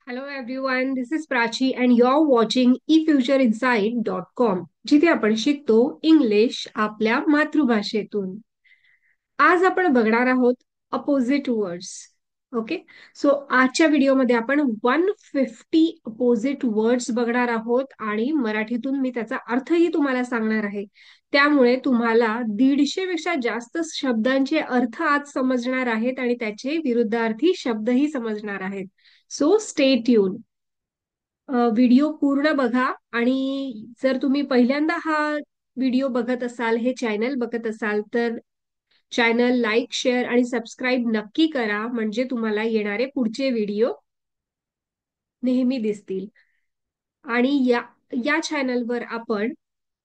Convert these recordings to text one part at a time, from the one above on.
Hello everyone, this is Prachi and you're watching efutureinsight.com जिथे आपण शिकतो इंग्लिश आपल्या मातृभाषेतून. आज आपण बघणार आहोत अपोजिट वर्ड्स. ओके, सो आजच्या व्हिडिओमध्ये आपण 150 अपोजिट वर्ड्स बघणार आहोत आणि मराठीतून मी त्याचा अर्थही तुम्हाला सांगणार आहे. त्यामुळे तुम्हाला 150 पेक्षा जास्त शब्दांचे अर्थ आज समजणार आहेत आणि त्याचे विरुद्धार्थी शब्दही समजणार आहेत. So stay tune. व्हिडिओ पूर्ण बघा आणि जर तुम्ही पहिल्यांदा हा व्हिडिओ बघत असाल, हे चॅनल बघत असाल तर चॅनल लाईक, शेअर आणि सबस्क्राईब नक्की करा, म्हणजे तुम्हाला येणारे पुढचे व्हिडिओ नेहमी दिसतील. आणि या चॅनलवर आपण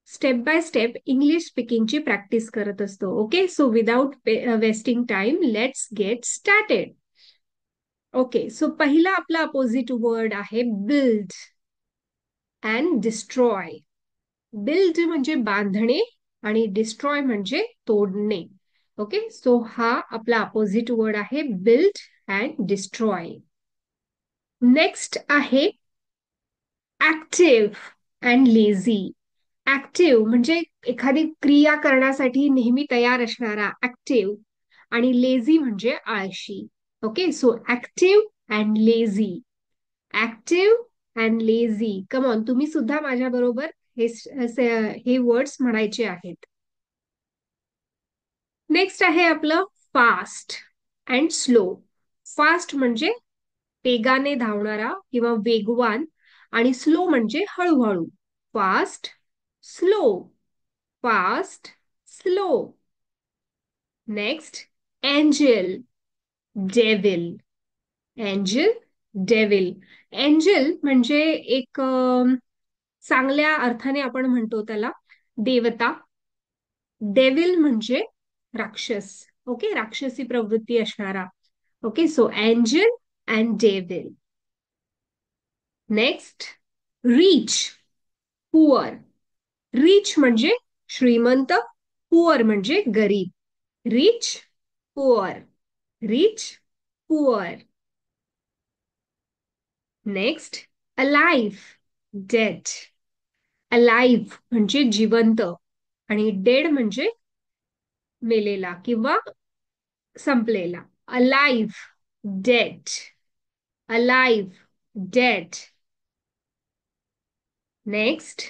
स्टेप बाय स्टेप इंग्लिश स्पीकिंगची प्रॅक्टिस करत असतो. Okay, so without wasting time let's get started. Okay, so पहिला आपला अपोजिट वर्ड आहे बिल्ड अँड डिस्ट्रॉय. बिल्ड म्हणजे बांधणे आणि डिस्ट्रॉय म्हणजे तोडणे. ओके, सो हा आपला अपोजिट वर्ड आहे बिल्ड अँड डिस्ट्रॉय. नेक्स्ट आहे ऍक्टिव्ह अँड लेझी. ऍक्टिव्ह म्हणजे एखादी क्रिया करण्यासाठी नेहमी तयार असणारा ऍक्टिव्ह, आणि लेझी म्हणजे आळशी. Okay, so active and lazy. Active and lazy. Come on, तुम्ही सुद्धा माझ्या बरोबर हे वर्ड्स म्हणायचे आहेत. नेक्स्ट आहे आपलं फास्ट अँड स्लो. फास्ट म्हणजे वेगाने धावणारा किंवा वेगवान, आणि स्लो म्हणजे हळूहळू. Fast, slow, fast, slow. Next angel, devil. Angel, devil. Angel म्हणजे एक चांगल्या अर्थाने आपण म्हणतो त्याला देवता. डेव्हिल म्हणजे राक्षस. ओके, राक्षसी प्रवृत्ती असणारा. Okay, so angel and devil. Next rich, poor. Rich म्हणजे श्रीमंत, पुअर म्हणजे गरीब. Rich, poor. Rich, poor. Next alive, dead. Alive म्हणजे जिवंत आणि डेड म्हणजे मेलेला किंवा संपलेला. Alive, dead. Alive, dead. Next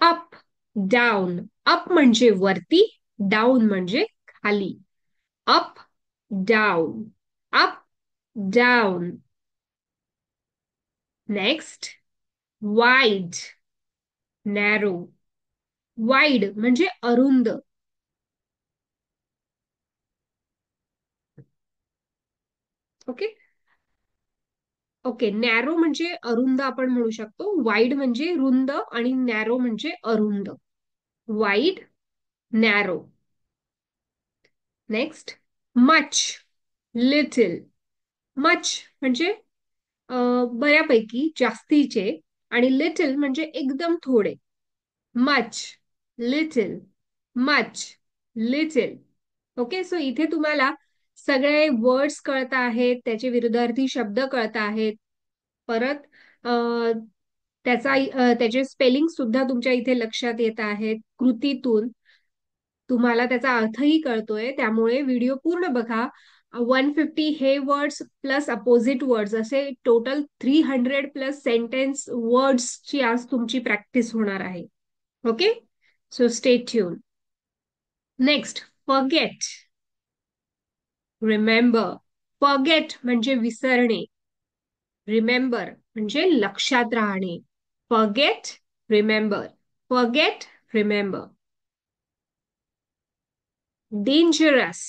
up, down. Up म्हणजे वरती, डाऊन म्हणजे खाली. Up, down. Up, down. Next wide, narrow. Wide म्हणजे अरुंद. Okay, okay. नॅरो म्हणजे अरुंद आपण म्हणू शकतो. वाईड म्हणजे रुंद आणि नॅरो म्हणजे अरुंद. Wide, narrow. Next much, little. Much म्हणजे बऱ्यापैकी, जास्तीचे, आणि लिटिल म्हणजे एकदम थोडे. Much, little, much, little. Okay, so इथे तुम्हाला सगळे वर्ड्स कळत आहेत, त्याचे विरुद्धार्थी शब्द कळत आहेत. परत त्याचे स्पेलिंग सुद्धा तुमच्या इथे लक्षात येत आहेत. कृतीतून तुम्हाला त्याचा अर्थही कळतोय, त्यामुळे व्हिडिओ पूर्ण बघा. 150 हे वर्ड्स प्लस अपोजिट वर्ड्स असे टोटल 300 प्लस सेंटेन्स वर्ड्सची आज तुमची प्रॅक्टिस होणार आहे. Okay, so stay tuned. Next forget, remember. Forget म्हणजे विसरणे. रिमेंबर म्हणजे लक्षात राहणे. Forget, remember. Forget, remember. Dangerous,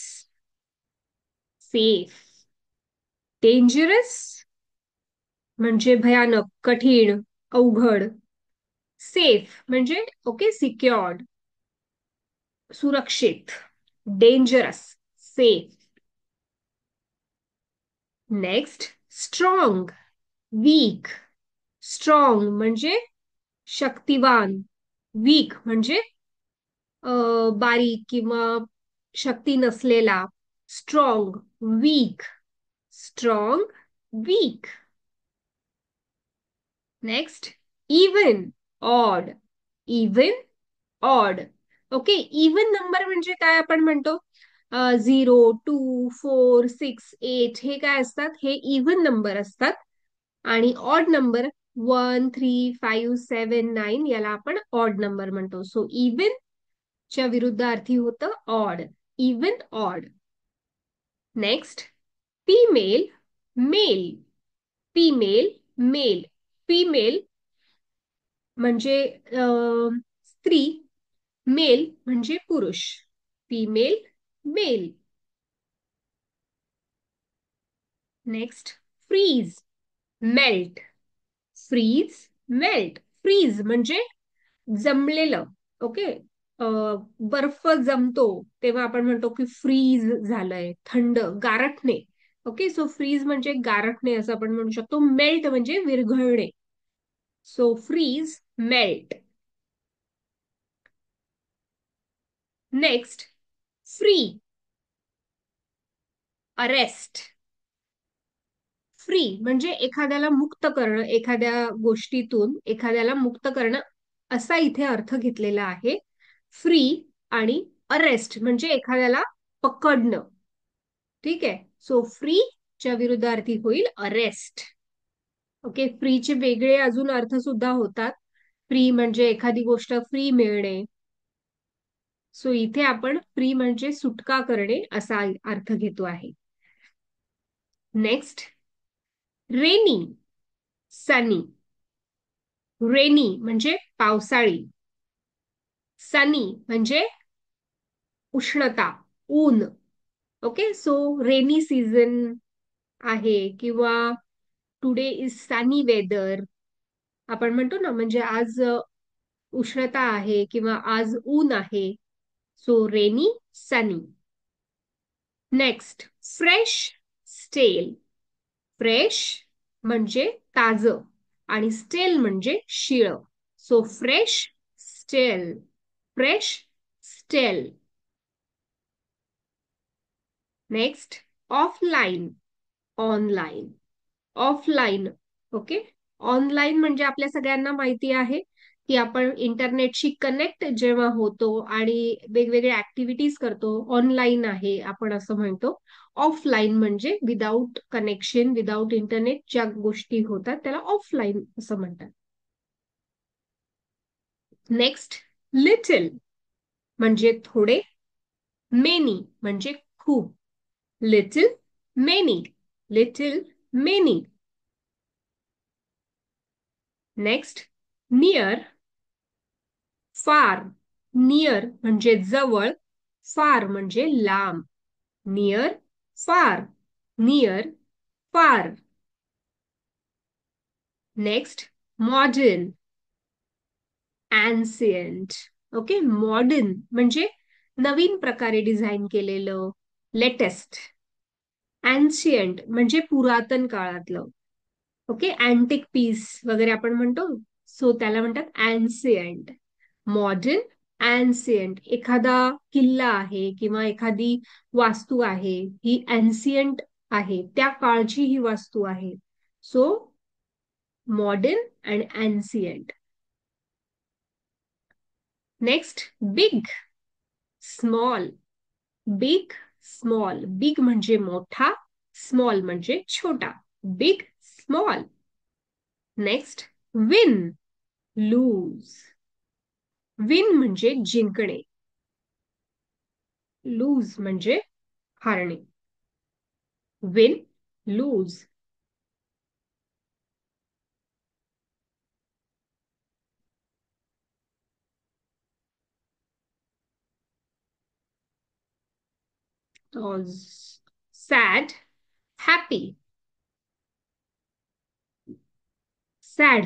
safe. Dangerous म्हणजे भयानक, कठीण, अवघड. सेफ म्हणजे ओके, सिक्युअर्ड, सुरक्षित. Dangerous, safe. Next strong, weak. Strong म्हणजे शक्तिवान, वीक म्हणजे बारीक किंवा शक्ती नसलेला. Strong, weak. Strong, weak. Next even, odd. Even, odd. Okay, even number म्हणजे काय आपण म्हणतो? 0, 2, 4, 6, 8 हे काय असतात? हे इवन नंबर असतात. आणि ऑड नंबर 1, 3, 5, 7, 9 याला आपण ऑड नंबर म्हणतो. सो इवन च्या विरुद्धार्थी होतं odd. Even, odd. Next female, male. Female, male. Female म्हणजे स्त्री, मेल म्हणजे पुरुष. Female, male. Next freeze, melt. Freeze, melt. Freeze म्हणजे जमलेलं. ओके, बर्फ जमतो तेव्हा आपण म्हणतो की फ्रीज झालंय, थंड, गारठणे. ओके, सो फ्रीज म्हणजे गारठणे असं आपण म्हणू शकतो. मेल्ट म्हणजे विरघळणे. So freeze, melt. Next free, arrest. Free म्हणजे एखाद्याला मुक्त करणं, एखाद्या गोष्टीतून एखाद्याला मुक्त करणं असा इथे अर्थ घेतलेला आहे. फ्री आणि अरेस्ट म्हणजे एखाद्याला पकडणं. ठीक आहे, सो फ्री च्या विरुद्धार्थी होईल अरेस्ट. ओके, फ्रीचे वेगळे अजून अर्थ सुद्धा होतात. फ्री म्हणजे एखादी गोष्ट फ्री मिळणे. सो इथे आपण फ्री म्हणजे सुटका करणे असा अर्थ घेतो आहे. नेक्स्ट रेनी, सनी. रेनी म्हणजे पावसाळी. सनी म्हणजे उष्णता, ऊन. ओके, सो रेनी सीझन आहे किंवा टुडे इज सनी वेदर आपण म्हणतो ना, म्हणजे आज उष्णता आहे किंवा आज ऊन आहे. सो रेनी, सनी. नेक्स्ट फ्रेश, स्टेल. फ्रेश म्हणजे ताजं आणि स्टेल म्हणजे शिळ. सो फ्रेश, स्टेल. फ्रेश, स्टेल. Next offline, online. Offline. Okay, online म्हणजे आपल्या सगळ्यांना माहिती आहे की आपण इंटरनेटशी कनेक्ट जेव्हा होतो आणि वेगवेगळे ऍक्टिव्हिटीज करतो, ऑनलाईन आहे आपण असं म्हणतो. ऑफलाईन म्हणजे विदाऊट कनेक्शन, विदाऊट इंटरनेट ज्या गोष्टी होतात त्याला ऑफलाईन असं म्हणतात. नेक्स्ट लिटल म्हणजे थोडे. मेनी म्हणजे खूप. Little, many. Little, many. Next near, far. Near म्हणजे जवळ, फार म्हणजे लांब. Near, far. Near, far. Next modern, ancient. Okay, modern म्हणजे नवीन प्रकारे डिझाईन केलेलं, लेटेस्ट. अँशियंट म्हणजे पुरातन काळातलं. ओके, अँटिक पीस वगैरे आपण म्हणतो, सो त्याला म्हणतात अँसियंट. मॉडर्न, अँसियंट. एखादा किल्ला आहे किंवा एखादी वास्तू आहे, ही अँसियंट आहे, त्या काळची ही वास्तू आहे. So modern and ancient. Next big, small. Big, small. Big म्हणजे मोठा, स्मॉल म्हणजे छोटा. Big, small. Next win, lose. Win म्हणजे जिंकणे, लूज म्हणजे हारणे. Win, lose. Sad, happy. Sad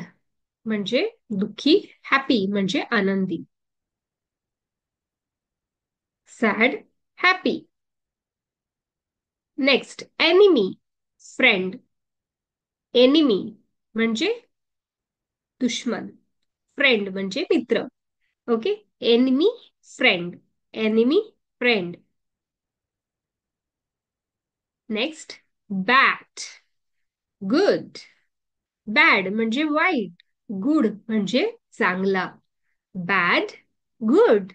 म्हणजे दुःखी, हॅपी म्हणजे आनंदी. Sad, happy. Next enemy, friend. Enemy म्हणजे दुश्मन, फ्रेंड म्हणजे मित्र. Okay, enemy, friend. Enemy, friend. Next bad, good. Bad म्हणजे वाईट. गुड म्हणजे चांगला. Bad, good.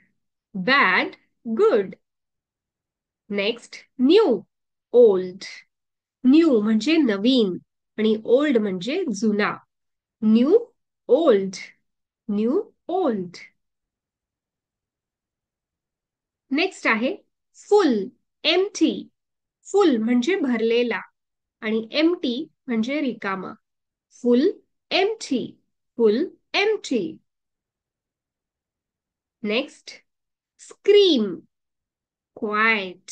Bad, good. Next, new, old. New म्हणजे नवीन आणि ओल्ड म्हणजे जुना. New, old. New, old. Next आहे फुल, एम्प्टी. फुल म्हणजे भरलेला आणि एम्प्टी म्हणजे रिकामा. फुल, एम्प्टी. फुल, empty. Next, scream, quite.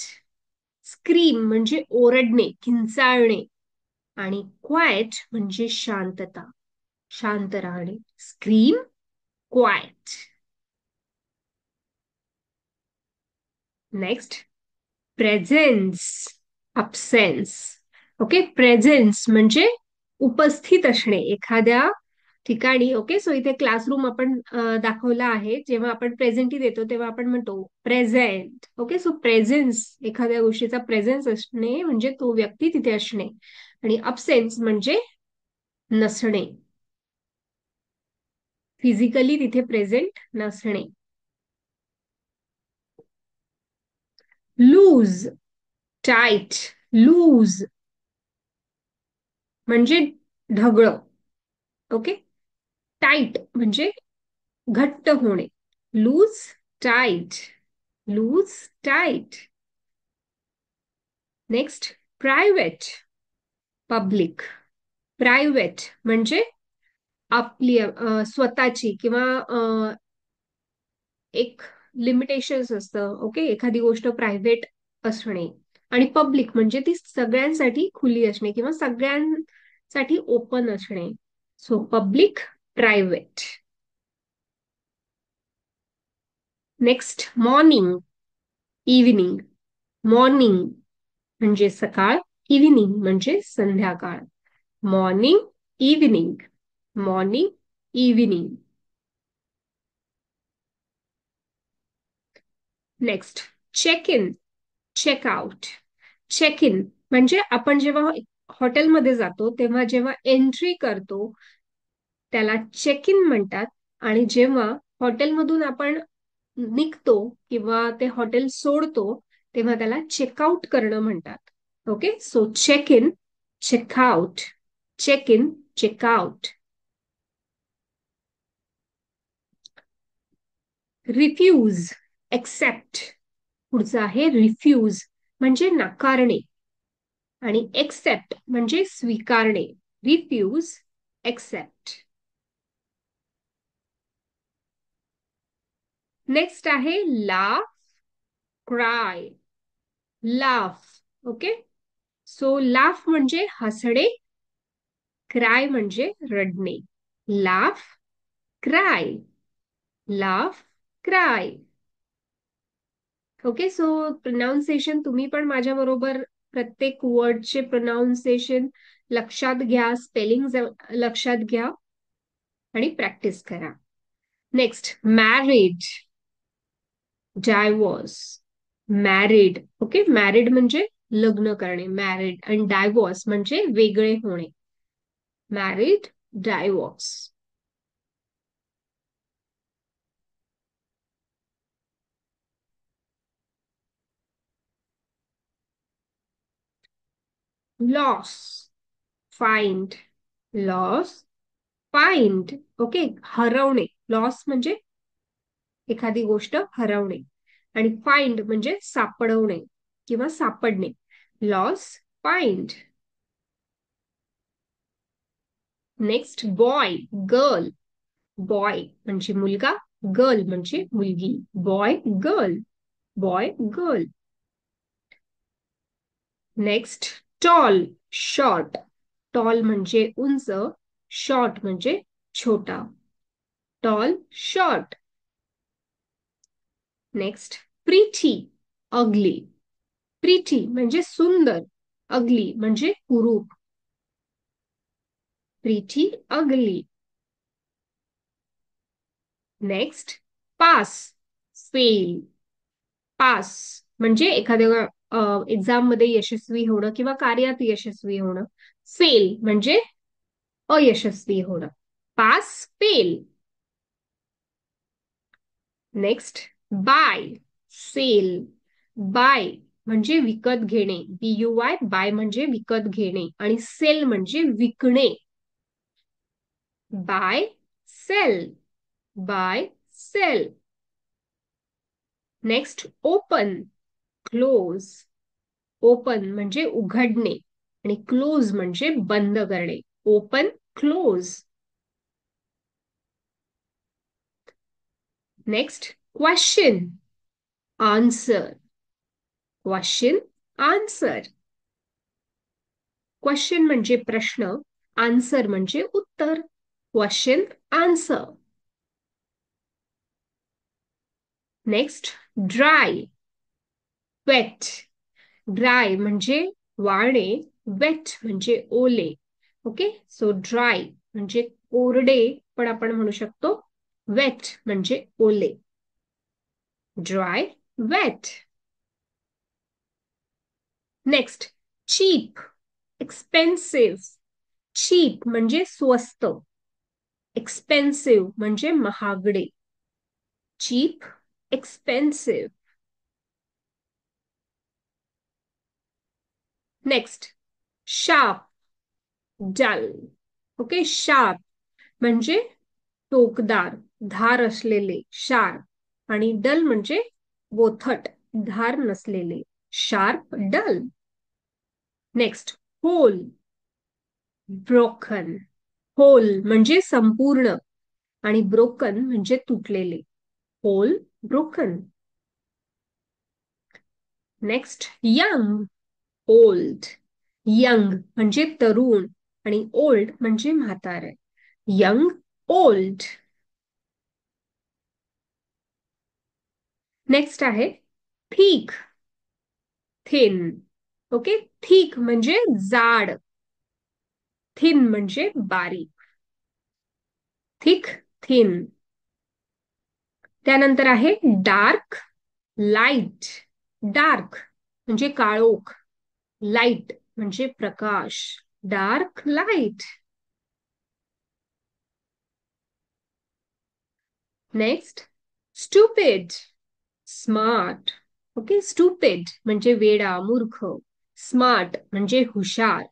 Scream म्हणजे ओरडणे, किंचाळणे आणि क्वाइट म्हणजे शांतता, शांत राहणे. Scream, quite. Next, presence, absence. Okay, presence म्हणजे उपस्थित असणे एखाद्या ठिकाणी. ओके, सो इथे क्लासरूम आपण दाखवला आहे. जेव्हा आपण प्रेझेंटी देतो तेव्हा आपण म्हणतो प्रेझेंट. ओके, सो प्रेझेन्स, एखाद्या गोष्टीचा प्रेझेन्स असणे म्हणजे तो व्यक्ती तिथे असणे. आणि अब्सेन्स म्हणजे नसणे, फिजिकली तिथे प्रेझेंट नसणे. Loose, tight. लूज म्हणजे ढगळं. ओके, टाईट म्हणजे घट्ट होणे. Loose, tight. Loose, tight. Next, private, public. Private म्हणजे आपली स्वतःची किंवा एक लिमिटेशन्स असतं. ओके, एखादी गोष्ट प्रायव्हेट असणे. आणि पब्लिक म्हणजे ती सगळ्यांसाठी खुली असणे किंवा सगळ्यांसाठी ओपन असणे. So public, private. Next, morning, evening. Morning म्हणजे सकाळ, इव्हिनिंग म्हणजे संध्याकाळ. Morning, evening. Morning, evening. Next, check in, checkout. Check in म्हणजे आपण जेव्हा हॉटेलमध्ये जातो तेव्हा जेव्हा एंट्री करतो त्याला चेक इन म्हणतात. आणि जेव्हा हॉटेलमधून आपण निघतो किंवा ते हॉटेल सोडतो तेव्हा त्याला चेकआउट करणं म्हणतात. Okay, so check in, checkout. Check in, checkout. Refuse, accept. पुढचं आहे रिफ्यूज म्हणजे नाकारणे आणि एक्सेप्ट म्हणजे स्वीकारणे. Refuse, accept. नेक्स्ट आहे laugh, cry. Laugh. Okay, so laugh म्हणजे हसणे, क्राय म्हणजे रडणे. Laugh, cry. Laugh, cry. Okay, so pronunciation तुम्ही पण माझ्या बरोबर प्रत्येक वर्डचे प्रोनाउन्सिएशन लक्षात घ्या, स्पेलिंग लक्षात घ्या आणि प्रॅक्टिस करा. Next, married, divorce. Married. Okay, married म्हणजे लग्न करणे, मॅरिड. आणि डायवॉर्स म्हणजे वेगळे होणे. Married, divorce. Loss, find. Loss, find. Okay, हरवणे. लॉस म्हणजे एखादी गोष्ट हरवणे आणि फाइंड म्हणजे सापडवणे किंवा सापडणे. Loss, find. Next, boy, girl. Boy म्हणजे मुलगा, गर्ल म्हणजे मुलगी. Boy, girl. Boy, girl. Next, tall, short. Tall म्हणजे उंच, शॉर्ट म्हणजे छोटा. Tall, short. Next, pretty, ugly. Pretty म्हणजे सुंदर, अगली म्हणजे कुरूप. Pretty, ugly. Next, pass, fail. Pass म्हणजे एखाद्या एक्झाम मध्ये यशस्वी होणं किंवा कार्यात यशस्वी होणं. फेल म्हणजे अयशस्वी होणं. Pass, fail. Next, buy, sell. Buy म्हणजे विकत घेणे, BUY, बाय म्हणजे विकत घेणे, आणि सेल म्हणजे विकणे. Buy, sell. Buy, sell. Next, open, close. Open म्हणजे उघडणे आणि क्लोज म्हणजे बंद करणे. Open, close. Next, question, answer. Question, answer. Question म्हणजे प्रश्न, आन्सर म्हणजे उत्तर. Question, answer. Next, dry, wet. Dry म्हणजे वाळणे, वेट म्हणजे ओले. ओके, सो ड्राय म्हणजे कोरडे पण आपण म्हणू शकतो, वेट म्हणजे ओले. Dry, wet. Next, cheap, expensive. Cheap म्हणजे स्वस्त, एक्सपेन्सिव्ह म्हणजे महागडे. Cheap, expensive. Next, sharp, dull. Okay, sharp म्हणजे टोकदार, धार असलेले, शार्प. आणि डल म्हणजे बोथट, धार नसलेले. Sharp, dull. Next, whole, broken. Whole म्हणजे संपूर्ण आणि ब्रोकन म्हणजे तुटलेले. Whole, broken. Next, young, old. Young म्हणजे तरुण आणि ओल्ड म्हणजे म्हातारे. Young, old. नेक्स्ट आहे थिक, थिन. ओके, थिक म्हणजे जाड, थिन म्हणजे बारीक. Thick, thin. त्यानंतर आहे डार्क, लाईट. डार्क म्हणजे काळोख, लाईट म्हणजे प्रकाश. Dark, light. Next, stupid, smart. Okay, stupid म्हणजे वेडा, मूर्ख. स्मार्ट म्हणजे हुशार.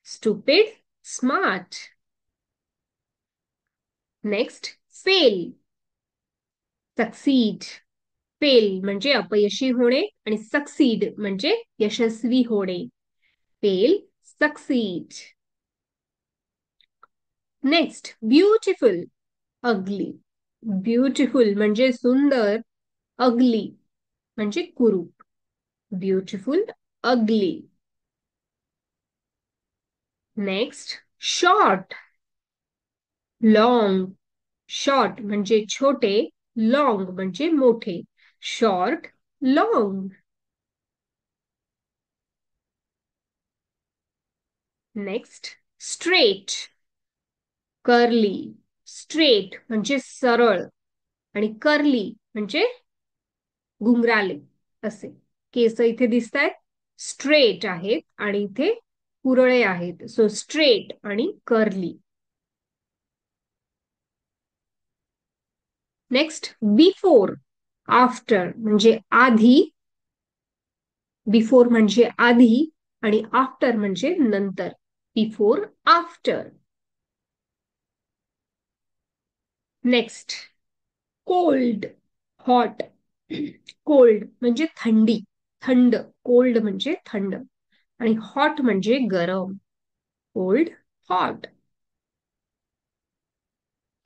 Stupid, smart. Next, fail, succeed. Fail म्हणजे अपयशी होणे आणि सक्सीड म्हणजे यशस्वी होणे. Fail, succeed. Next, beautiful, ugly. Beautiful म्हणजे सुंदर, अगली म्हणजे कुरूप. Beautiful, ugly. Next, short, long. Short म्हणजे छोटे, लॉंग म्हणजे मोठे. Short, long. Next, straight, curly. Straight म्हणजे सरळ आणि कर्ली म्हणजे घुंगराले असे. केस इथे दिसत आहेत, स्ट्रेट आहेत आणि इथे कुरळे आहेत. सो स्ट्रेट आणि कर्ली. नेक्स्ट, बिफोर, आफ्टर म्हणजे आधी. बिफोर म्हणजे आधी आणि आफ्टर म्हणजे नंतर. Before, after. Next, cold, hot. Cold म्हणजे थंडी, थंड. कोल्ड म्हणजे थंड आणि हॉट म्हणजे गरम. Cold, hot.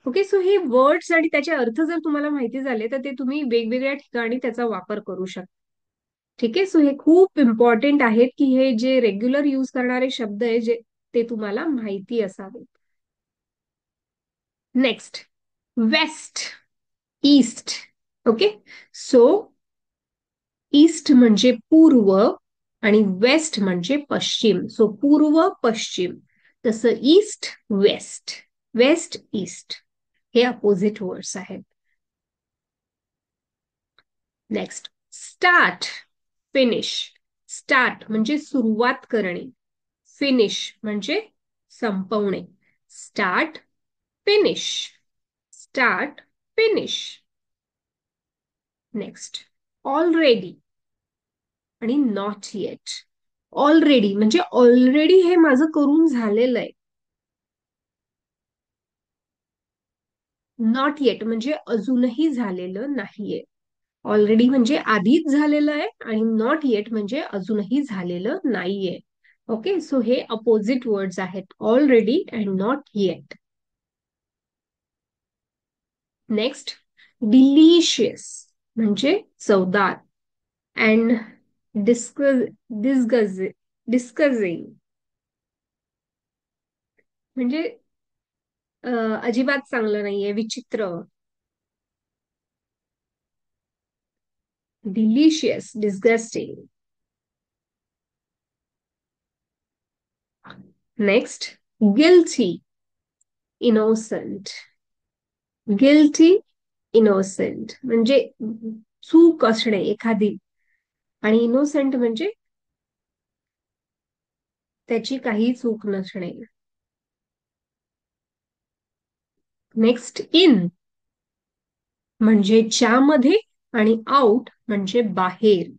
ओके, सो हे वर्ड्स आणि त्याचे अर्थ जर तुम्हाला माहिती झाले तर ते तुम्ही वेगवेगळ्या ठिकाणी त्याचा वापर करू शकता. ठीक आहे, सो हे खूप इम्पॉर्टंट आहेत की हे जे रेग्युलर यूज करणारे शब्द आहे जे ते तुम्हाला माहिती असावे. Next, west, east. Okay, so east म्हणजे पूर्व आणि वेस्ट म्हणजे पश्चिम. सो पूर्व, पश्चिम. तसं ईस्ट, वेस्ट. वेस्ट, ईस्ट हे अपोजिट वर्ड्स आहेत. Next, start, finish. स्टार्ट म्हणजे सुरुवात करणे. फिनिश म्हणजे संपवणे. Start, finish. Start, finish. Next, already आणि नॉट येट. ऑलरेडी म्हणजे ऑलरेडी हे माझं करून झालेलं आहे. नॉट येट म्हणजे अजूनही झालेलं नाहीये. ऑलरेडी म्हणजे आधीच झालेलं आहे आणि नॉट येट म्हणजे अजूनही झालेलं नाहीये. ओके, सो हे अपोजिट वर्ड्स आहेत, already and not eight. Next, delicious म्हणजे चवदार. अँड डिस्कस डिस्कस डिस्कसिंग म्हणजे अजिबात चांगलं नाहीये, विचित्र. Delicious, disgusting. Next, guilty, innocent. Guilty, innocent म्हणजे चूक असणे एखादी, आणि इनोसेंट म्हणजे त्याची काही चूक नसणे. नेक्स्ट, इन म्हणजे ज्यामध्ये आणि आउट म्हणजे बाहेर.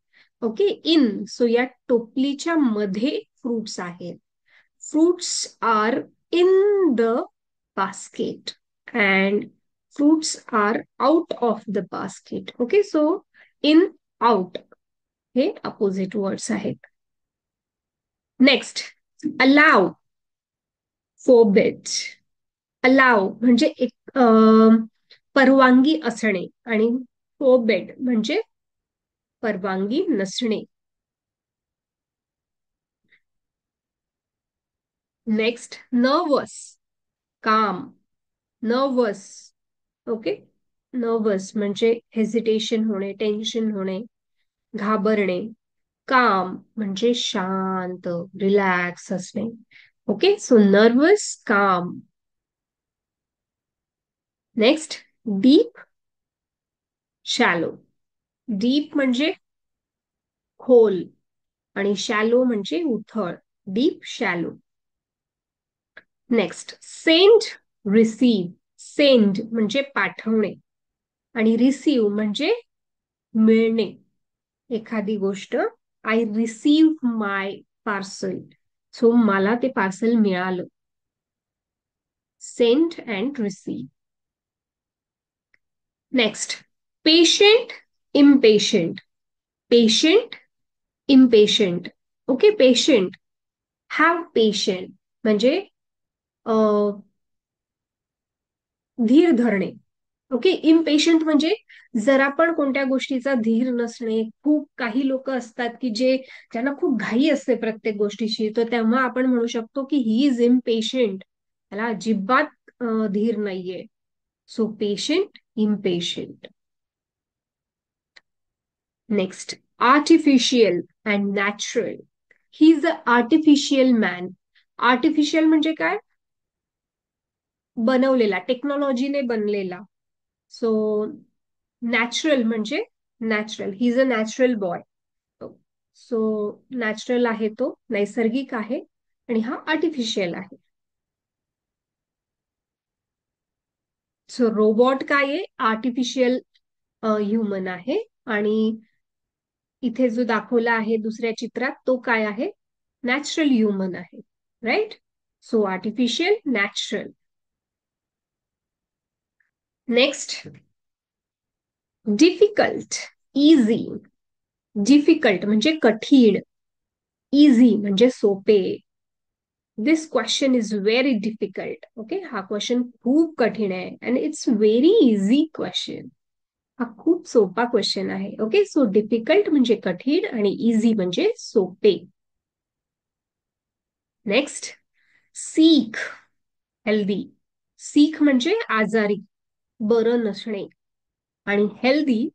ओके, इन, सो या टोपलीच्या मध्ये फ्रुट्स आहेत. Fruits are in the basket and fruits are out of the basket. Okay, so in, out हे अपोजिट वर्ड्स आहेत. Next, allow, forbid. अलाव म्हणजे एक परवानगी असणे आणि फोबिड म्हणजे परवानगी नसणे. Next, nervous, calm. Nervous, okay, nervous म्हणजे हेजिटेशन होणे, टेन्शन होणे, घाबरणे. काम म्हणजे शांत, रिलॅक्स असणे. Okay, so nervous, calm. Next, deep, shallow. Deep म्हणजे खोल आणि शॅलो म्हणजे उथळ. Deep, shallow. Next, send, receive. Send म्हणजे पाठवणे आणि रिसीव म्हणजे मिळणे एखादी गोष्ट. I receive my parcel, so मला ते पार्सल मिळालं. Send and receive. Next, patient, impatient. Patient, impatient. Okay, patient, have patient म्हणजे धीर धरणे. ओके, इम्पेशंट म्हणजे जरा पण कोणत्या गोष्टीचा धीर नसणे. खूप काही लोक असतात की जे, ज्यांना खूप घाई असते प्रत्येक गोष्टीची, तर तेव्हा आपण म्हणू शकतो की ही इज इम्पेशंट, त्याला अजिबात धीर नाहीये. So patient, impatient. Next, artificial and natural. He is a artificial man. Artificial म्हणजे काय? बनवलेला, टेक्नॉलॉजीने बनलेला. सो नॅचरल म्हणजे natural, he is a natural boy. So natural आहे तो, नैसर्गिक आहे, आणि हा आर्टिफिशियल आहे. सो रोबोट काय आहे? आर्टिफिशियल ह्युमन आहे. आणि इथे जो दाखवला आहे दुसऱ्या चित्रात तो काय आहे? नॅचरल ह्युमन आहे. Right, so artificial, natural. Next, difficult, easy. Difficult म्हणजे कठीण, इझी म्हणजे सोपे. This question is very difficult. Okay, हा क्वेश्चन खूप कठीण आहे and it's very easy question. हा खूप सोपा क्वेश्चन आहे. ओके, सो डिफिकल्ट म्हणजे कठीण आणि इझी म्हणजे सोपे. Next, sick, healthy. सीक म्हणजे आजारी, बरं नसणे, आणि हेल्दी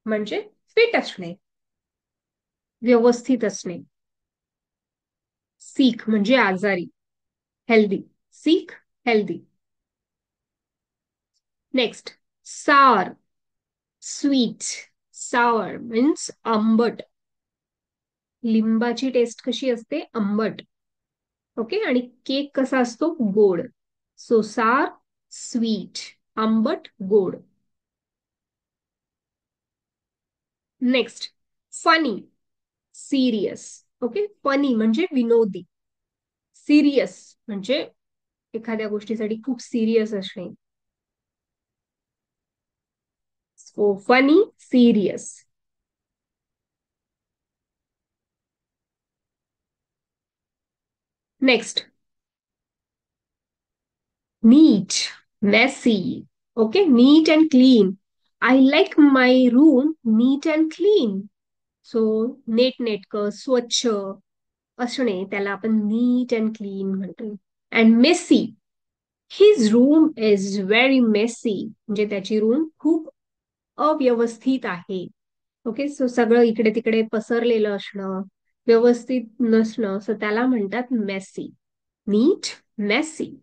म्हणजे फिट असणे, व्यवस्थित असणे. सीक म्हणजे आजारी, हेल्दी. Sick, healthy. नेक्स्ट, सार, स्वीट. सावर मीन्स आंबट. लिंबाची टेस्ट कशी असते? आंबट. ओके, आणि केक कसा असतो? गोड. सो सार, स्वीट, आंबट, गोड. Next, funny, serious. Okay, funny म्हणजे विनोदी. सिरियस म्हणजे एखाद्या गोष्टीसाठी खूप सिरियस असणे. So funny, serious. Next, neat, messy. Okay, neat and clean. I like my room neat and clean. So नेटनेटकं, स्वच्छ असणे त्याला आपण नीट अँड क्लीन म्हणतो. And messy, his room is very messy, म्हणजे त्याची रूम खूप अव्यवस्थित आहे. ओके, सो सगळं इकडे तिकडे पसरलेलं असणं, व्यवस्थित नसणं, सो त्याला म्हणतात messy. Neat, messy.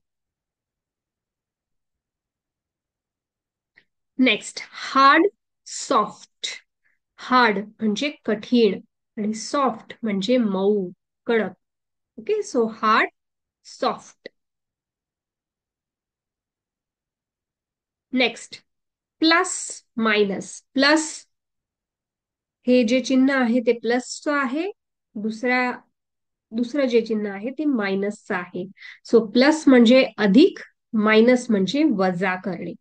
Next, hard, soft. Hard म्हणजे कठीण आणि सॉफ्ट म्हणजे मऊ, कडक. Okay, so hard, soft. Next, plus, minus. Plus हे जे चिन्ह आहे ते प्लसचं आहे. दुसरं जे चिन्ह आहे ते मायनसचं आहे. सो प्लस म्हणजे अधिक, मायनस म्हणजे वजा करणे.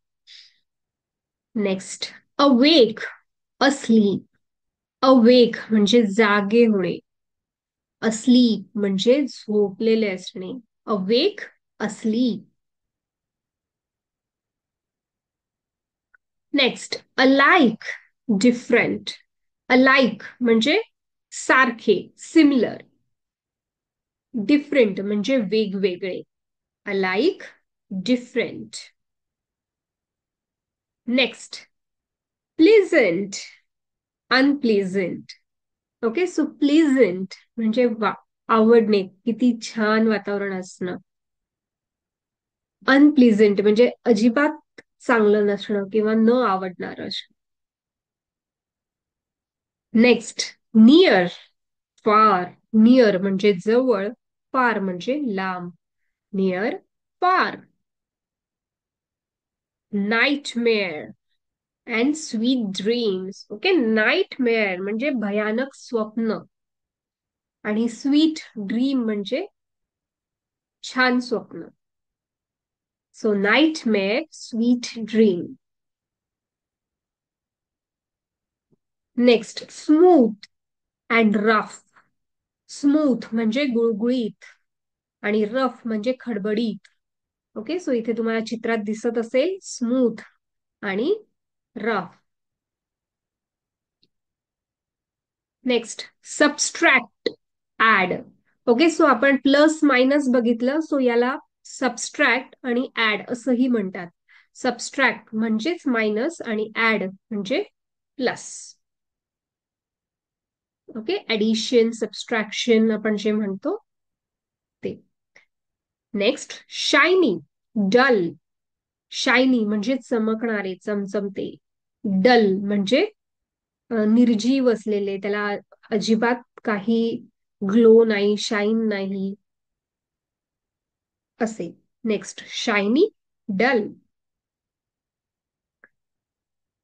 Next, awake, asleep. अवेक म्हणजे जागे होणे. अस्लीप म्हणजे झोपलेले असणे. Awake, asleep. Next, alike, different. Alike म्हणजे सारखे, सिमिलर. डिफरंट म्हणजे वेगवेगळे. Alike, different. Next, pleasant, unpleasant. Okay, so pleasant म्हणजे आवडणे, किती छान वातावरण असणं. अनप्लेझंट म्हणजे अजिबात चांगलं नसणं किंवा न आवडणारं असणं. Next, near, far. नियर म्हणजे जवळ, फार म्हणजे लांब. नियर, फार. Nightmare and sweet dreams. Okay, nightmare म्हणजे भयानक स्वप्न आणि स्वीट ड्रीम म्हणजे छान स्वप्न. So nightmare, sweet dream. Next, smooth and rough. Smooth म्हणजे गुळगुळीत आणि रफ म्हणजे खडबडीत. ओके, सो इथे तुम्हाला चित्रात दिसत असेल स्मूथ आणि rough. Next, subtract, add. Okay, so आपण प्लस मायनस बघितलं, सो याला सबस्ट्रॅक्ट आणि ऍड असंही म्हणतात. सबस्ट्रॅक्ट म्हणजेच मायनस आणि ऍड म्हणजे प्लस. ओके, ऍडिशन, सबस्ट्रॅक्शन आपण जे म्हणतो ते. Next, shiny, dull. शायनी म्हणजे चमकणारे, चमचमते. डल म्हणजे निर्जीव असलेले, त्याला अजिबात काही ग्लो नाही, शाईन नाही असे. Next, shiny, dull.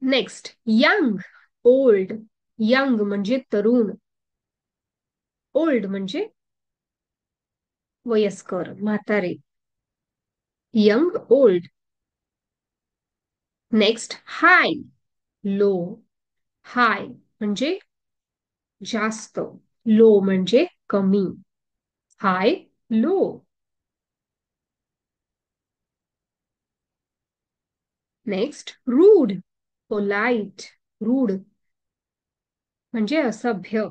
Next, young, old. Young म्हणजे तरुण. ओल्ड म्हणजे वयस्कर, म्हातारे. Young, old. Next, high, low. High म्हणजे जास्त, लो म्हणजे कमी. High, low. Next, rude, polite. Rude म्हणजे असभ्य.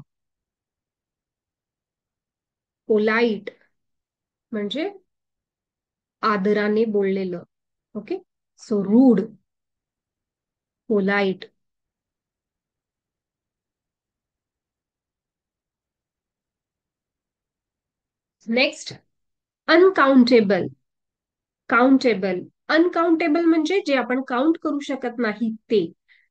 पोलाइट म्हणजे आदराने बोललेलं. Okay, so rude, polite. Next, uncountable. Countable. Uncountable म्हणजे जे आपण काउंट करू शकत नाही ते.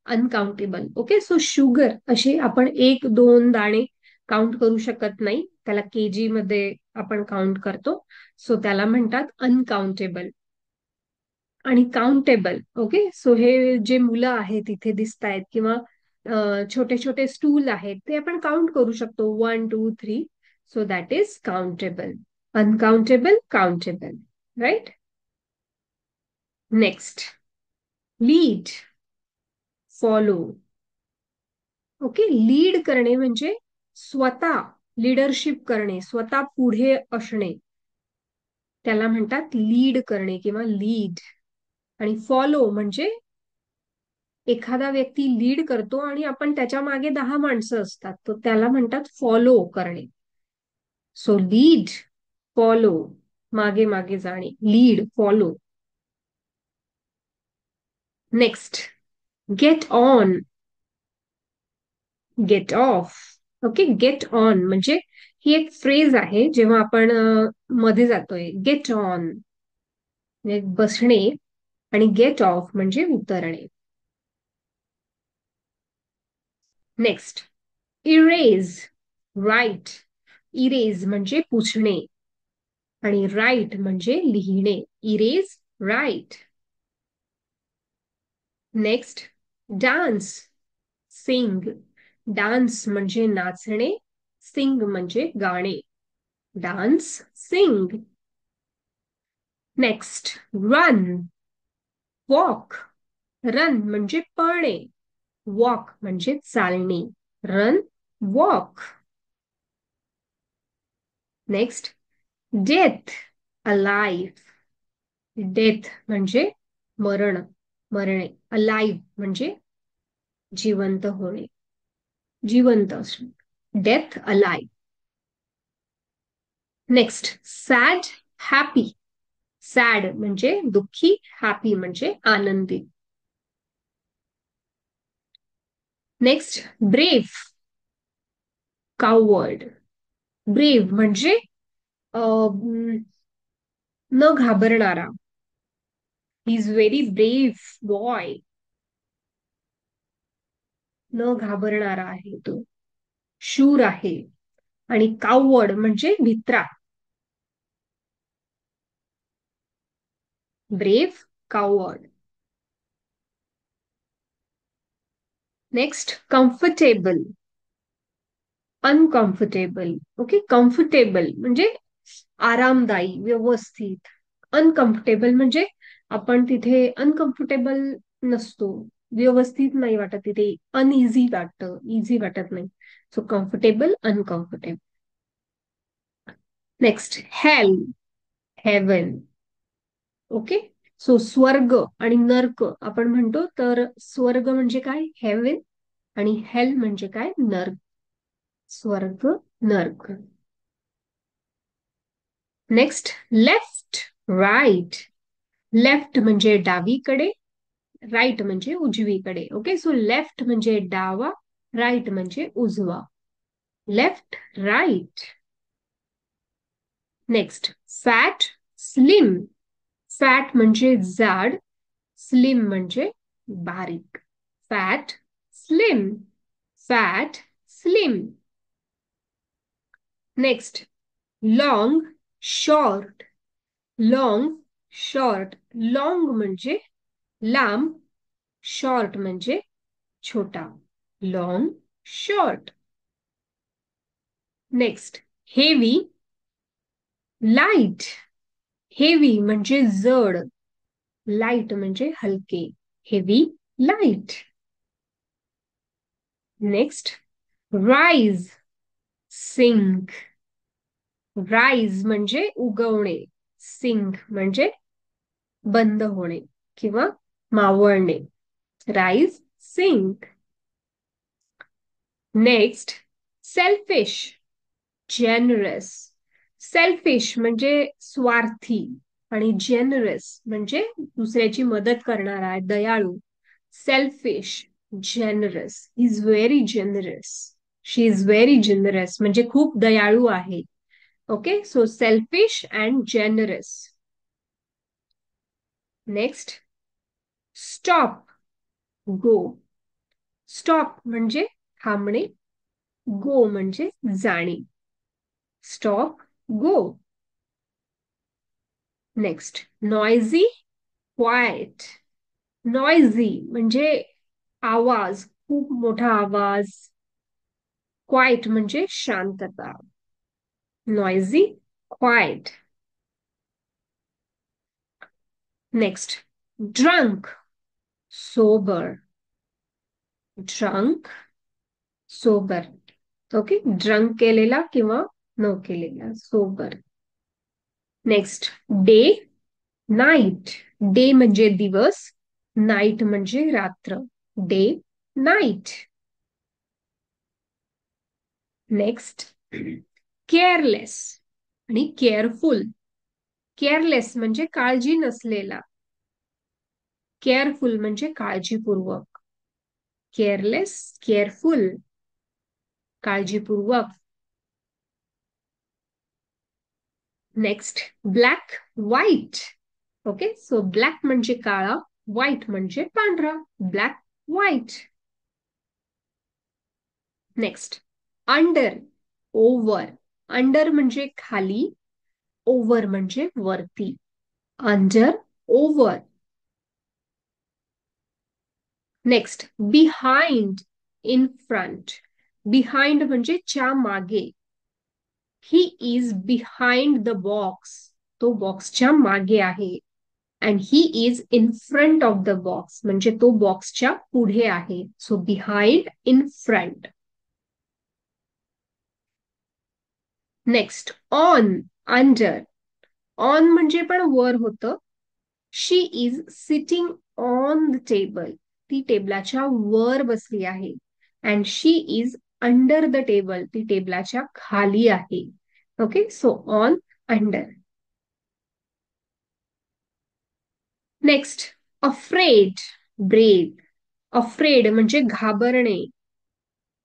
अनकाउंटेबल. ओके, सो शुगर असे आपण एक दोन दाणे काउंट करू शकत नाही, त्याला केजी मध्ये आपण काउंट करतो, सो त्याला म्हणतात अनकाउंटेबल. आणि काउंटेबल, ओके, सो हे जे मुलं आहेत इथे दिसत आहेत किंवा छोटे छोटे स्टूल आहेत ते आपण काउंट करू शकतो, 1 2 3. So that is countable. Uncountable, countable. Right. Next, lead, follow. Okay, lead करणे म्हणजे स्वतः लिडरशिप करणे, स्वतः पुढे असणे, त्याला म्हणतात लीड करणे किंवा लीड. आणि फॉलो म्हणजे एखादा व्यक्ती लीड करतो आणि आपण त्याच्या मागे 10 माणसं असतात, तर त्याला म्हणतात फॉलो करणे. सो लीड, फॉलो, मागे मागे जाणे, lead, follow. Next, get on, get off. Okay, get on म्हणजे ही एक फ्रेज आहे, जेव्हा आपण मध्ये जातोय, गेट ऑन म्हणजे बसणे, आणि गेट ऑफ म्हणजे उतरणे. Next, erase, right. इरेज म्हणजे पुसणे आणि राईट म्हणजे लिहिणे. Erase, write. Next, dance, sing. Dance म्हणजे नाचणे, सिंग म्हणजे गाणे. Dance, sing. Next, run, walk. Run म्हणजे पळणे, वॉक म्हणजे चालणे. Run, walk. Next, death, alive. Death म्हणजे मरण, मरणे. अलाइव्ह म्हणजे जिवंत होणे, जिवंत असणे. Death, alive. Next, sad, happy. Sad म्हणजे दुःखी, हॅपी म्हणजे आनंदी. Next, brave, coward. ब्रेव्ह म्हणजे न घाबरणारा. He is very brave boy. न घाबरणारा आहे तो, शूर आहे. आणि कावर्ड म्हणजे भित्रा. Brave, coward. Next, comfortable, uncomfortable. Okay, comfortable म्हणजे आरामदायी, व्यवस्थित. अनकम्फर्टेबल म्हणजे आपण तिथे अनकम्फर्टेबल नसतो, व्यवस्थित नाही वाटत तिथे, अनइझी वाटतं, इझी वाटत नाही. So comfortable, uncomfortable. नेक्स्ट, हेल, हेवन. ओके, सो स्वर्ग आणि नर्क आपण म्हणतो, तर स्वर्ग म्हणजे काय, हेवन. आणि हेल म्हणजे काय, नर्क. स्वर्ग, नर्क. Next, left, right. लेफ्ट म्हणजे डावीकडे, राईट म्हणजे उजवीकडे. ओके, सो लेफ्ट म्हणजे डावा, राईट म्हणजे उजवा. Left, right. Next, fat, slim. Fat म्हणजे जाड, स्लिम म्हणजे बारीक. Fat, slim, fat, slim. Next, long, short. Long, short. Long म्हणजे लांब, शॉर्ट म्हणजे छोटा. Long, short. Next, heavy, light. Heavy म्हणजे जड, लाईट म्हणजे हलके. Heavy, light. Next, rise, sink. Rise म्हणजे उगवणे, सिंक म्हणजे बंद होणे किंवा मावळणे. Rise, sink. Next, selfish, generous. Selfish म्हणजे स्वार्थी, आणि जेनरस म्हणजे दुसऱ्याची मदत करणारा आहे, दयाळू. Selfish, generous. Is very generous. She is very generous म्हणजे खूप दयाळू आहे. Okay, so selfish and generous. Next, stop, go. Stop म्हणजे थांबणे, गो म्हणजे जाणे. Stop, go. Next, noisy, quiet. Noisy म्हणजे आवाज, खूप मोठा आवाज. क्वाइट म्हणजे शांतता. Noisy, quiet. Next, drunk, sober. Drunk, sober. Okay, drunk केलेला किंवा न केलेला, sober. Next, day, night. Day म्हणजे दिवस, नाईट म्हणजे रात्र. Day, night. नेक्स्ट, केअरलेस आणि केअरफुल. केअरलेस म्हणजे काळजी नसलेला. केअरफुल म्हणजे काळजीपूर्वक. केअरलेस, केअरफुल, काळजीपूर्वक. Next, black, white. Okay, so black म्हणजे काळा, व्हाईट म्हणजे पांढरा. Black, white. Next, under, over. Under म्हणजे खाली, ओव्हर म्हणजे वरती. Under, over. Next, behind, in front. Behind म्हणजे च्या मागे. He is behind the box. तो बॉक्सच्या मागे आहे. And he is in front of the box म्हणजे तो बॉक्सच्या पुढे आहे. So behind, in front. Next, on, under. On म्हणजे पण वर होतं. She is sitting on the table. ती टेबलाच्या वर बसली आहे. And she is under the table. ती टेबलाच्या खाली आहे. Okay, so on, under. Next, afraid, brave. Afraid म्हणजे घाबरणे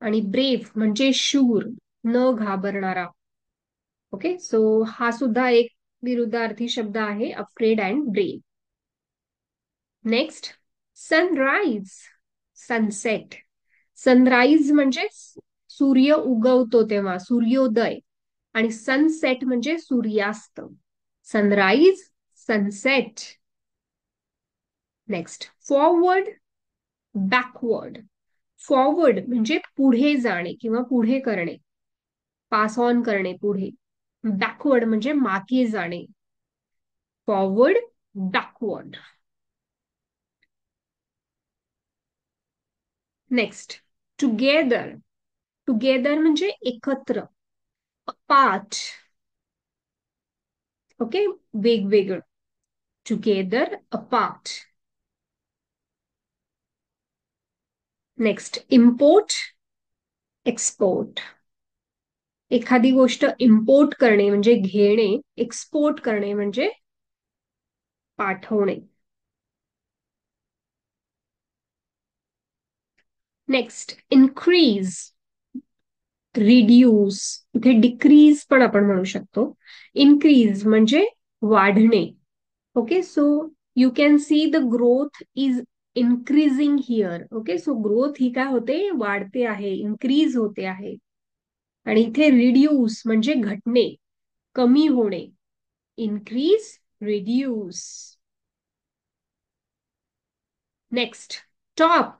आणि ब्रेव म्हणजे शूर, न घाबरणारा. ओके, सो हा सुद्धा एक विरुद्धार्थी शब्द आहे, afraid and brave. Next, sunrise, sunset. Sunrise म्हणजे सूर्य उगवतो तेव्हा, सूर्योदय. आणि सनसेट म्हणजे सूर्यास्त. Sunrise, sunset. Next, forward, backward. Forward म्हणजे पुढे जाणे किंवा पुढे करणे, पास ऑन करणे पुढे. बॅकवर्ड म्हणजे मागे जाणे. Forward, backward. Next, together. Together म्हणजे एकत्र. अपार्ट. ओके, वेगवेगळं. Together, apart. Next, import, export. एखादी गोष्ट इम्पोर्ट करणे म्हणजे घेणे, एक्सपोर्ट करणे म्हणजे पाठवणे. Next, increase, reduce. इथे डिक्रीज पण आपण म्हणू शकतो. इन्क्रीज म्हणजे वाढणे. Okay, so you can see the growth is increasing here. Okay, so growth ही काय होते, वाढते आहे, इन्क्रीज होते आहे. आणि इथे रिड्यूस म्हणजे घटणे, कमी होणे. Increase, reduce. Next, top,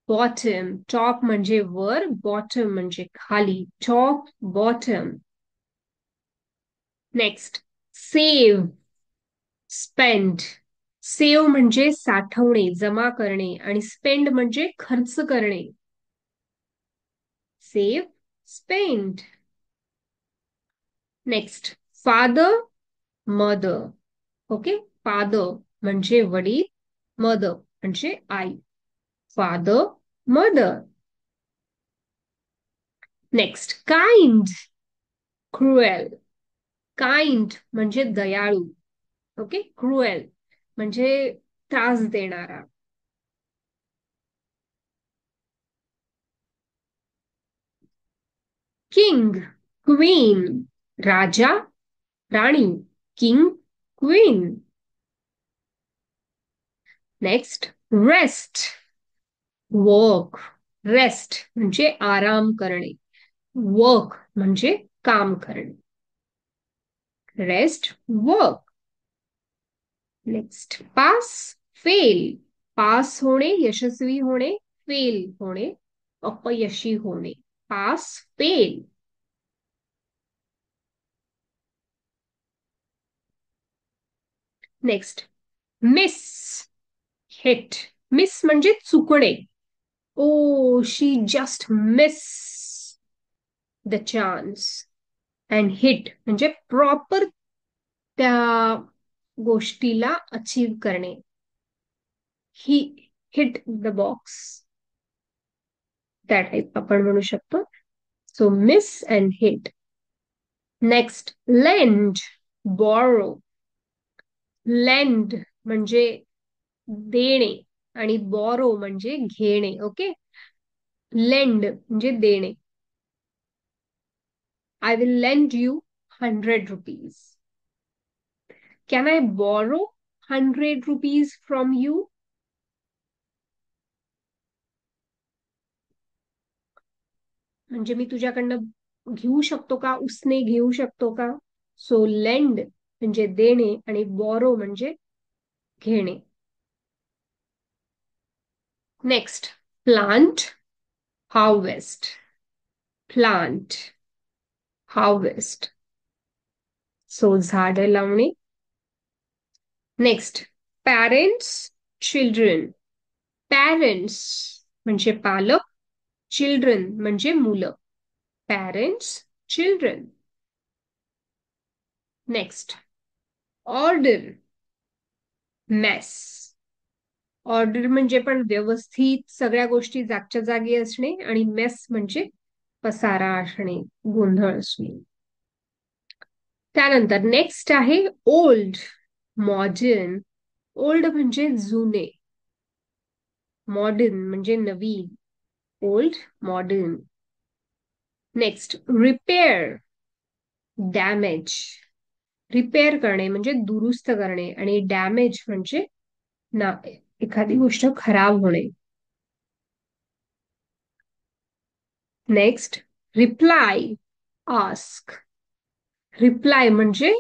bottom. Top म्हणजे वर, बॉटम म्हणजे खाली. Top, bottom. Next, save, spend. Save म्हणजे साठवणे, जमा करणे. आणि स्पेंड म्हणजे खर्च करणे. Save, spend. Next, father, mother. Okay, father म्हणजे वडील, मदर म्हणजे आई. Father, mother. Next, kind, cruel. Kind म्हणजे दयाळू. ओके, क्रुएल म्हणजे त्रास देणारा. King, queen. राजा, राणी. King, queen. Next, rest, work. Rest म्हणजे आराम करणे. वर्क म्हणजे काम करणे. Rest, work. Next, pass, fail. Pass होणे, यशस्वी होणे, फेल होणे, अपयशी होणे. Pass, fail. Next, miss, hit. Miss म्हणजे चुकणे. Oh she just miss the chance. And hit म्हणजे प्रॉपर त्या गोष्टीला अचीव करणे. ही हिट द बॉक्स, त्या टाईप आपण म्हणू शकतो. So miss and hit. Next, lend, borrow. Lend म्हणजे देणे आणि बॉरो म्हणजे घेणे. ओके, लेंड म्हणजे देणे. I will lend you 100 rupees. Can I borrow 100 rupees from you? म्हणजे मी तुझ्याकडनं घेऊ शकतो का, उसने घेऊ शकतो का? सो लेंड म्हणजे देणे आणि बॉरो म्हणजे घेणे. Next, plant, harvest. Plant, harvest. So झाडं लावणे. Next, parents, children. पॅरेंट्स म्हणजे पालक, चिल्ड्रन म्हणजे मुलं. Parents, children. Next, order, mess. Order म्हणजे पण व्यवस्थित सगळ्या गोष्टी जागच्या जागी असणे आणि मेस म्हणजे पसारा असणे, गोंधळ असणे. त्यानंतर नेक्स्ट आहे ओल्ड, मॉडर्न. ओल्ड म्हणजे जुने, मॉडर्न म्हणजे नवीन. Old, modern. Next, repair, damage. Repair करणे म्हणजे दुरुस्त करणे आणि डॅमेज म्हणजे ना एखादी गोष्ट खराब होणे. Next, reply, ask. रिप्लाय म्हणजे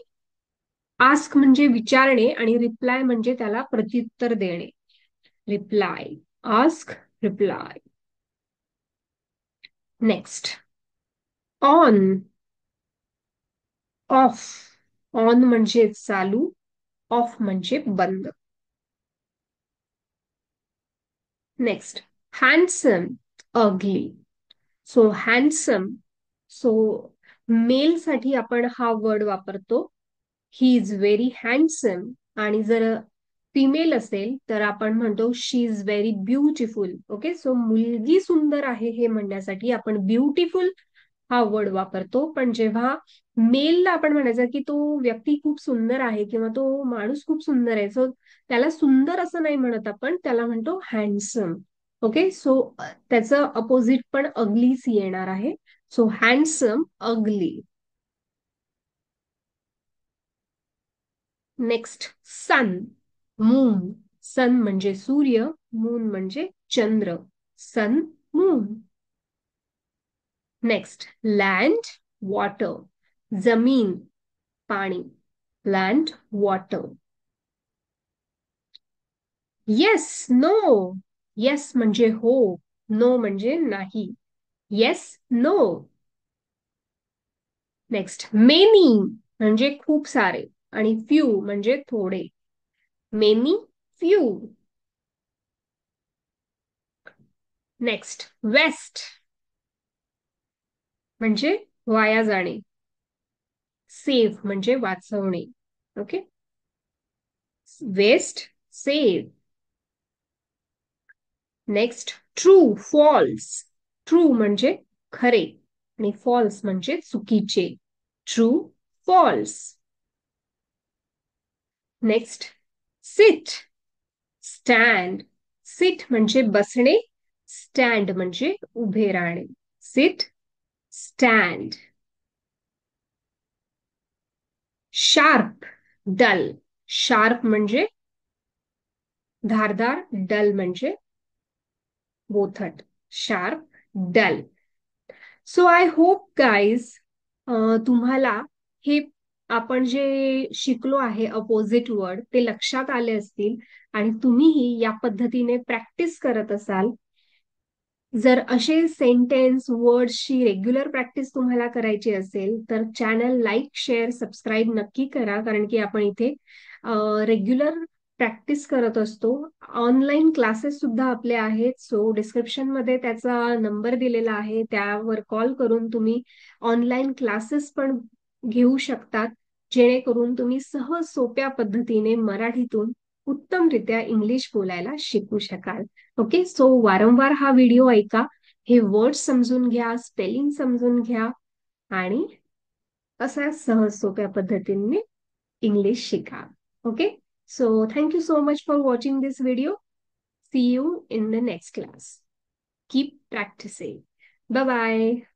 आस्क म्हणजे विचारणे आणि रिप्लाय म्हणजे त्याला प्रत्युत्तर देणे. Reply, ask, reply. Next, on, of. On म्हणजे चालू, ऑफ म्हणजे बंद. नेक्स्ट, हँडसम, अगली. सो हँडसम, सो मेल साठी आपण हा वर्ड वापरतो, ही इज व्हेरी हँडसम. आणि जर फिमेल असेल तर आपण म्हणतो she is very beautiful. Okay, so मुलगी सुंदर आहे हे म्हणण्यासाठी आपण ब्युटिफुल हा वर्ड वापरतो. पण जेव्हा मेलला आपण म्हणायचं की तो व्यक्ती खूप सुंदर आहे किंवा तो माणूस खूप सुंदर आहे, सो त्याला सुंदर असं नाही म्हणत आपण, त्याला म्हणतो हँडसम. ओके, सो त्याचं अपोजिट पण अगलीच येणार आहे. So handsome, ugly. Next, sun, moon. Sun म्हणजे सूर्य, मून म्हणजे चंद्र. Sun, moon. Next, land, water. जमीन, पाणी. Land, water. Yes, no. Yes म्हणजे हो, नो म्हणजे नाही. Yes, no. नेक्स्ट, मेनी म्हणजे खूप सारे आणि फ्यू म्हणजे थोडे. Many, few. नेक्स्ट, वेस्ट म्हणजे वाया जाणे. सेव्ह म्हणजे वाचवणे. Okay, waste, save. Next, true, false. True म्हणजे खरे आणि फॉल्स म्हणजे चुकीचे. True, false. Next, sit, stand. Sit म्हणजे बसणे, स्टँड म्हणजे उभे राहणे. Sit, stand. Sharp, dull. Sharp म्हणजे धारदार, डल म्हणजे बोथट. Sharp, dull. So I hope guys तुम्हाला हे आपण जे शिकलो आहे अपोजिट वर्ड ते लक्षात आले असतील आणि तुम्हीही या पद्धतीने प्रॅक्टिस करत असाल. जर असे सेंटेन्स वर्ड्सची रेग्युलर प्रॅक्टिस तुम्हाला करायची असेल तर चॅनल लाईक शेअर सबस्क्राईब नक्की करा, कारण की आपण इथे रेग्युलर प्रॅक्टिस करत असतो. ऑनलाईन क्लासेस सुद्धा आपले आहेत, सो डिस्क्रिप्शन मध्ये त्याचा नंबर दिलेला आहे, त्यावर कॉल करून तुम्ही ऑनलाईन क्लासेस पण घेऊ शकतात, जेणेकरून तुम्ही सहज सोप्या पद्धतीने मराठीतून उत्तमरित्या इंग्लिश बोलायला शिकू शकाल. ओके, सो वारंवार हा व्हिडिओ ऐका, हे वर्ड समजून घ्या, स्पेलिंग समजून घ्या आणि असा सहज सोप्या पद्धतीने इंग्लिश शिका. Okay, so thank you so much for watching this video. See you in the next class. Keep practicing. Bye bye.